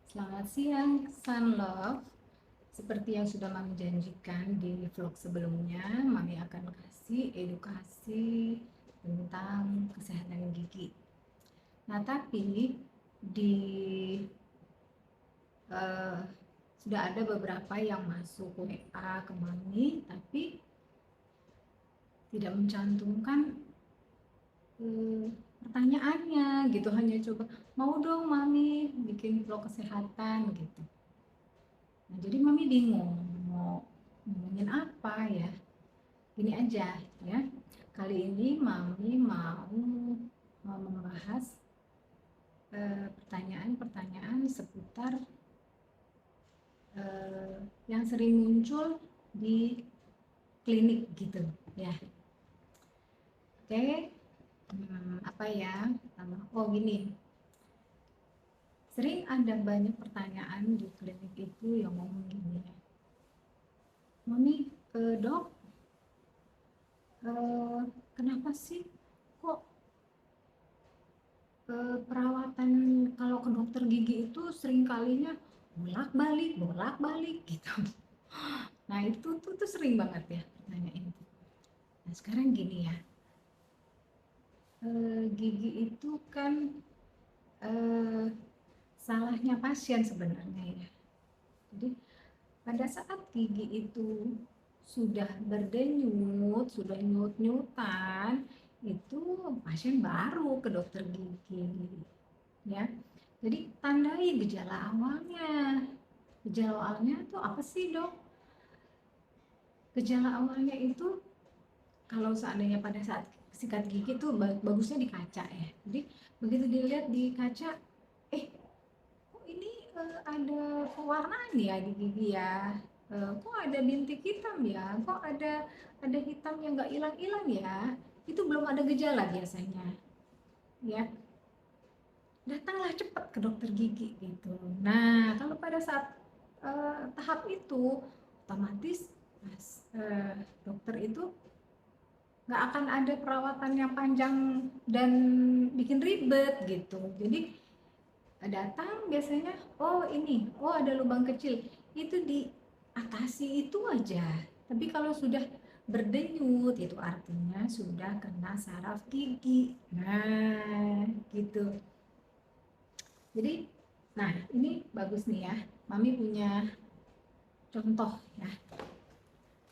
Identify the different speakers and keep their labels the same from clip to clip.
Speaker 1: Selamat siang, Sunlove. Seperti yang sudah Mami janjikan di vlog sebelumnya, Mami akan kasih edukasi tentang kesehatan gigi. Nah, tapi di eh, sudah ada beberapa yang masuk WA ke Mami, tapi tidak mencantumkan eh, pertanyaannya gitu. Hanya coba, mau dong Mami bikin vlog kesehatan gitu. Nah, jadi Mami bingung mau ngomongin apa ya. Gini aja ya. Kali ini Mami mau membahas pertanyaan-pertanyaan seputar yang sering muncul di klinik gitu ya. Oke. Apa ya? Oh gini. Sering ada banyak pertanyaan di klinik itu yang ngomong gini ya. Mami, dok, eh, kenapa sih kok perawatan kalau ke dokter gigi itu sering kalinya bolak-balik gitu. Nah itu sering banget ya pertanyaan itu. Nah sekarang gini ya, gigi itu kan eh, salahnya pasien sebenarnya ya. Jadi pada saat gigi itu sudah berdenyut, sudah nyut-nyutan, itu pasien baru ke dokter gigi ya. Jadi tandai gejala awalnya. Gejala awalnya tuh apa sih, Dok? Gejala awalnya itu kalau seandainya pada saat sikat gigi tuh bagusnya di kaca ya. Jadi begitu dilihat di kaca, kok ini ada pewarnaan ya di gigi ya? Kok ada bintik hitam ya? Kok ada hitam yang nggak hilang-hilang ya? Itu belum ada gejala biasanya, ya. Datanglah cepat ke dokter gigi gitu. Nah, kalau pada saat tahap itu, otomatis dokter itu nggak akan ada perawatan yang panjang dan bikin ribet gitu. Jadi datang biasanya, oh ada lubang kecil, itu diatasi itu aja. Tapi kalau sudah berdenyut itu artinya sudah kena saraf gigi. Nah, gitu. Jadi, nah ini bagus nih ya. Mami punya contoh ya.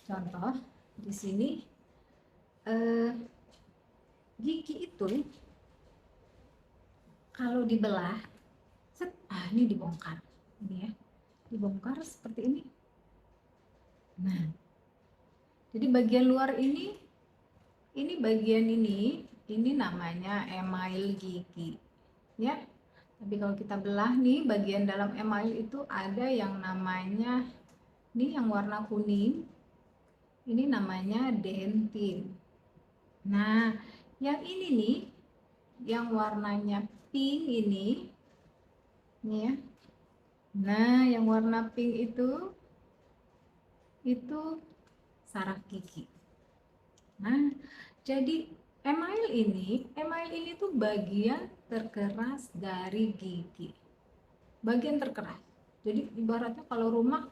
Speaker 1: Contoh di sini eh, gigi itu kalau dibelah, ini dibongkar. Ini ya, dibongkar seperti ini. Nah, jadi bagian luar ini bagian ini namanya email gigi. Ya, tapi kalau kita belah nih, bagian dalam email itu ada yang namanya, ini yang warna kuning, ini namanya dentin. Nah, yang ini nih, yang warnanya pink ini ya. Nah, yang warna pink itu saraf gigi. Nah, jadi email ini tuh bagian terkeras dari gigi. Bagian terkeras. Jadi ibaratnya kalau rumah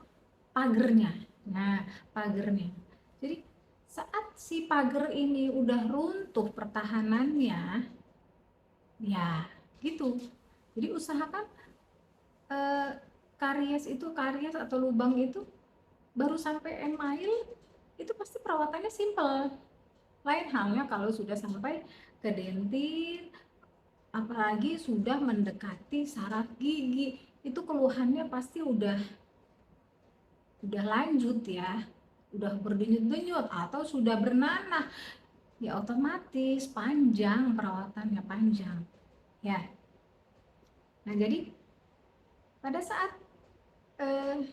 Speaker 1: pagernya. Nah, pagernya. Jadi saat si pagar ini udah runtuh pertahanannya, ya gitu. Jadi usahakan eh, karies atau lubang itu baru sampai email itu pasti perawatannya simple. Lain halnya kalau sudah sampai ke dentin, apalagi sudah mendekati saraf gigi, itu keluhannya pasti udah lanjut ya, udah berdenyut-denyut atau sudah bernanah, ya otomatis panjang, perawatannya panjang ya. Nah jadi pada saat eh,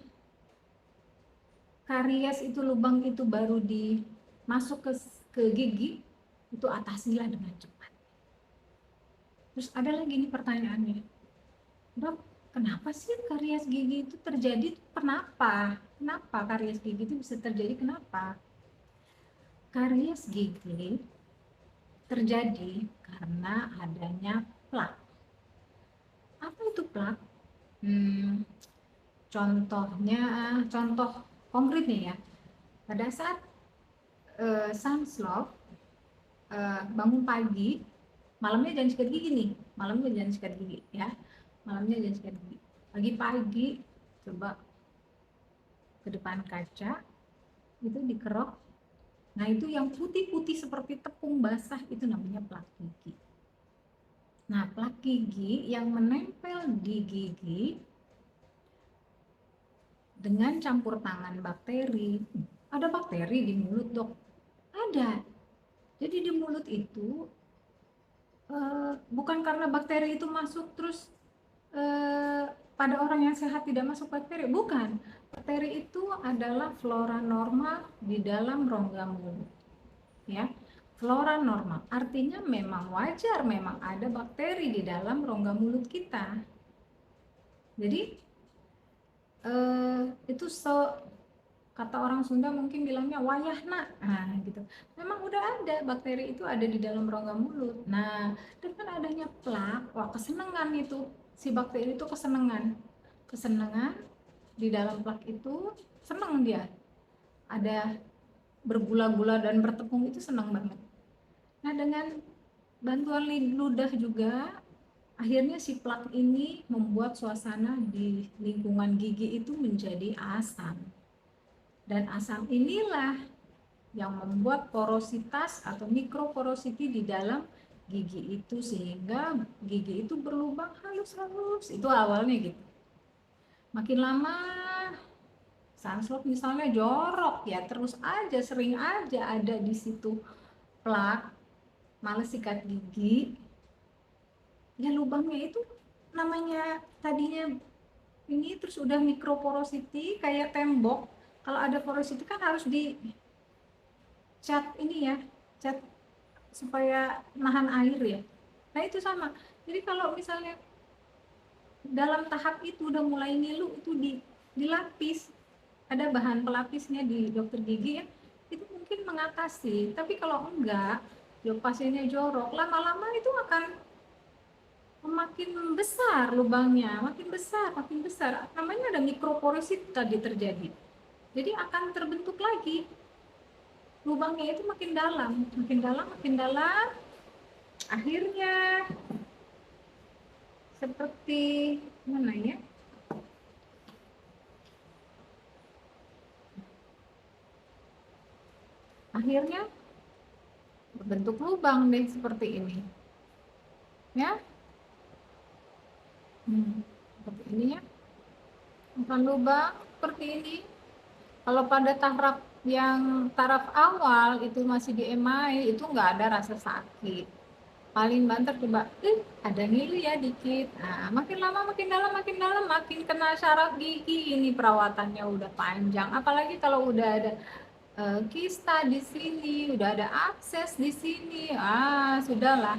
Speaker 1: karies itu, lubang itu baru dimasuk ke gigi, itu atasilah dengan cepat. Terus ada lagi nih pertanyaannya, Dok, kenapa sih karies gigi itu terjadi? Kenapa karies gigi itu bisa terjadi? Kenapa? Karies gigi terjadi karena adanya plak. Apa itu plak? contoh konkretnya ya, pada saat Sunslove bangun pagi, malamnya jangan sikat gigi nih, malamnya jangan sikat gigi ya, malamnya jangan sikat gigi. Pagi-pagi coba ke depan kaca, itu dikerok. Nah itu yang putih-putih seperti tepung basah itu namanya plak gigi. Nah plak gigi yang menempel di gigi dengan campur tangan bakteri. Ada bakteri di mulut dok? Ada. Jadi di mulut itu bukan karena bakteri itu masuk terus pada orang yang sehat tidak masuk bakteri, bukan. Bakteri itu adalah flora normal di dalam rongga mulut, ya. Flora normal artinya memang wajar, memang ada bakteri di dalam rongga mulut kita. Jadi itu kata orang Sunda mungkin bilangnya wayahna, nah gitu. Memang udah ada bakteri itu ada di dalam rongga mulut. Nah dengan adanya plak, wah kesenangan itu si bakteri itu kesenangan di dalam plak itu, senang dia ada bergula-gula dan bertepung, itu senang banget. Nah dengan bantuan ludah juga akhirnya si plak ini membuat suasana di lingkungan gigi itu menjadi asam. Dan asam inilah yang membuat porositas atau mikroporosity di dalam gigi itu, sehingga gigi itu berlubang halus-halus. Itu awalnya gitu. Makin lama Sunslove misalnya jorok ya, terus aja sering aja ada di situ plak, males sikat gigi. Ya lubangnya itu namanya tadinya ini terus udah mikroporosity kayak tembok. Kalau ada porosity kan harus di cat ini ya, cat supaya nahan air ya. Nah itu sama. Jadi kalau misalnya dalam tahap itu udah mulai ngilu, itu dilapis. Ada bahan pelapisnya di dokter gigi ya, itu mungkin mengatasi. Tapi kalau enggak, pasiennya jorok, lama-lama itu akan makin besar lubangnya, makin besar. Namanya ada mikroporosity tadi terjadi. Jadi akan terbentuk lagi lubangnya itu makin dalam. Akhirnya seperti mana ya? Akhirnya berbentuk lubang deh seperti ini. Ya. Seperti ini ya. Bukan lubang seperti ini. Kalau pada taraf awal itu masih di emai, itu nggak ada rasa sakit. Paling banter coba, ada ngilu ya dikit. Nah, makin lama makin dalam, makin kena syaraf gigi. Ini perawatannya udah panjang. Apalagi kalau udah ada kista di sini, udah ada akses di sini. Sudahlah.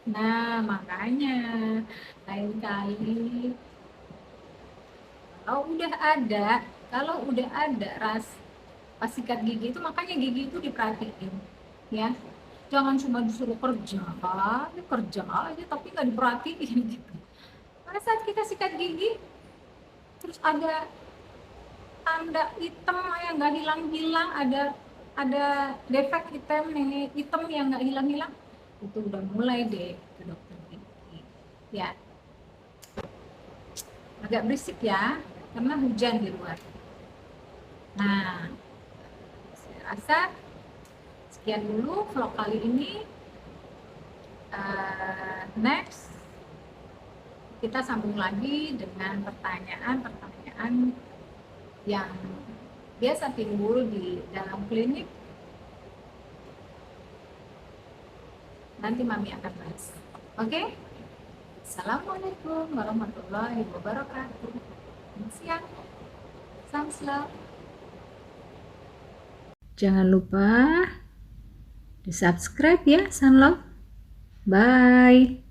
Speaker 1: Nah, makanya lain kali kalau udah ada pas sikat gigi itu, makanya gigi itu diperhatiin ya, jangan cuma disuruh kerja aja tapi nggak diperhatiin gitu. Pada saat kita sikat gigi terus ada tanda hitam yang nggak hilang-hilang, ada defek hitam yang nggak hilang-hilang, itu udah mulai deh ke dokter gigi ya. Agak berisik ya karena hujan di luar. Nah, saya rasa sekian dulu vlog kali ini. Next kita sambung lagi dengan pertanyaan yang biasa timbul di dalam klinik. Nanti Mami akan bahas. Oke? Assalamualaikum warahmatullahi wabarakatuh. Selamat siang. Sunslove. Jangan lupa di subscribe ya Sunlove. Bye.